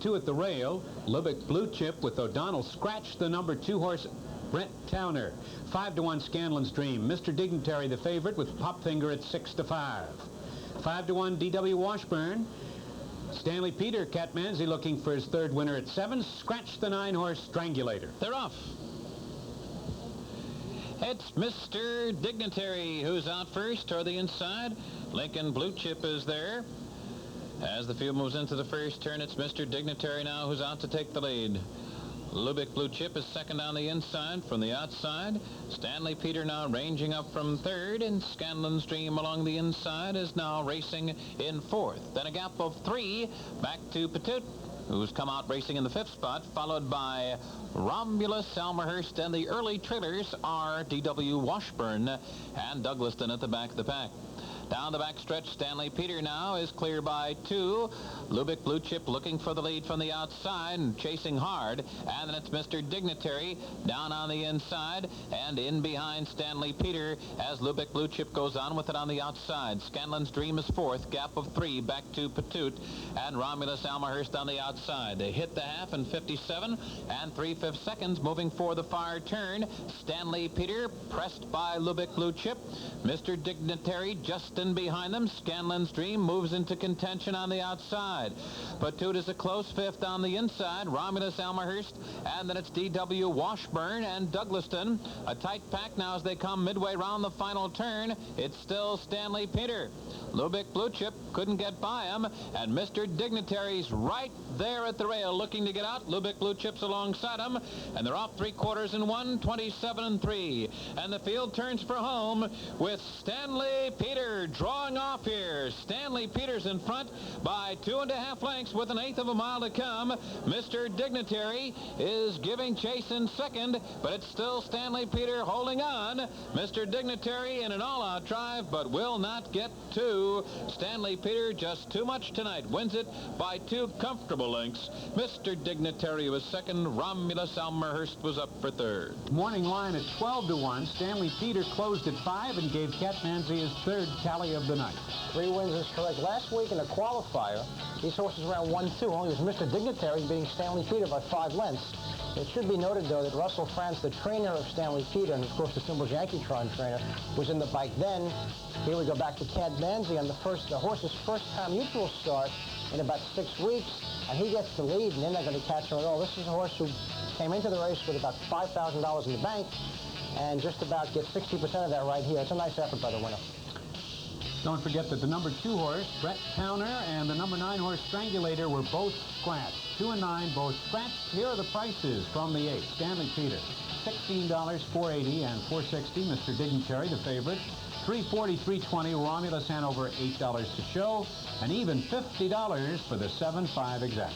Two at the rail, Lubbock Blue Chip with O'Donnell scratched the number 2 horse Brent Towner. 5-1 Scanlon's Dream. Mr. Dignitary the favorite with Popfinger at 6-5. 5-1 D.W. Washburn. Stanley Peter, Cat Manzi looking for his third winner at 7. Scratched the 9 horse Strangulator. They're off. It's Mr. Dignitary who's out first toward the inside. Lincoln Blue Chip is there. As the field moves into the first turn, it's Mr. Dignitary now who's out to take the lead. Lubbock Blue Chip is second on the inside. From the outside, Stanley Peter now ranging up from third, and Scanlon's Dream along the inside is now racing in fourth. Then a gap of 3 back to Petite, who's come out racing in the 5th spot, followed by Romulus, Almerhurst, and the early trailers are D.W. Washburn and Douglaston at the back of the pack. Down the back stretch, Stanley Peter now is clear by 2. Lubbock Blue Chip looking for the lead from the outside and chasing hard. And then it's Mr. Dignitary down on the inside and in behind Stanley Peter as Lubbock Blue Chip goes on with it on the outside. Scanlon's Dream is 4th, gap of 3 back to Petite, and Romulus Almerhurst on the outside. They hit the half in 57 and 3/5 seconds moving for the far turn. Stanley Peter pressed by Lubbock Blue Chip. Mr. Dignitary just in behind them. Scanlon's Dream moves into contention on the outside. Petite is a close 5th on the inside. Romulus Almerhurst, and then it's D.W. Washburn and Douglaston. A tight pack now as they come midway round the final turn. It's still Stanley Peter. Lubbock Blue Chip couldn't get by him, and Mr. Dignitary's right there at the rail looking to get out. Lubbock Blue Chip's alongside him, and they're off 3/4 in 1, 27-3. And the field turns for home with Stanley Peter drawing off here. Stanley Peter's in front by 2.5 lengths with 1/8 of a mile to come. Mr. Dignitary is giving chase in second, but it's still Stanley Peter holding on. Mr. Dignitary in an all-out drive, but will not get to. Stanley Peter just too much tonight. Wins it by 2 comfortable lengths. Mr. Dignitary was second. Romulus Almerhurst was up for third. Morning line at 12-1. Stanley Peter closed at 5 and gave Cat Manzi his third tally of the night. 3 wins is correct. Last week in the qualifier, these horses ran 1-2. Only was Mr. Dignitary beating Stanley Peter by 5 lengths. It should be noted, though, that Russell France, the trainer of Stanley Peter, and of course the Symbols Yankeetron trainer, was in the bike then. Here we go back to Cat Manzi on the horse's first-time mutual start in about 6 weeks, and he gets the lead, and they're not going to catch him at all. This is a horse who came into the race with about $5,000 in the bank, and just about gets 60% of that right here. It's a nice effort by the winner. Don't forget that the number 2 horse, Brent Towner, and the number 9 horse, Strangulator, were both scratched. 2 and 9, both scratched. Here are the prices from the 8. Stanley Peter, $16, $4.80, and $4.60. Mr. Dignitary, the favorite, $3.40, $3.20. Romulus Hanover, $8 to show, and even $50 for the 7-5 exacta.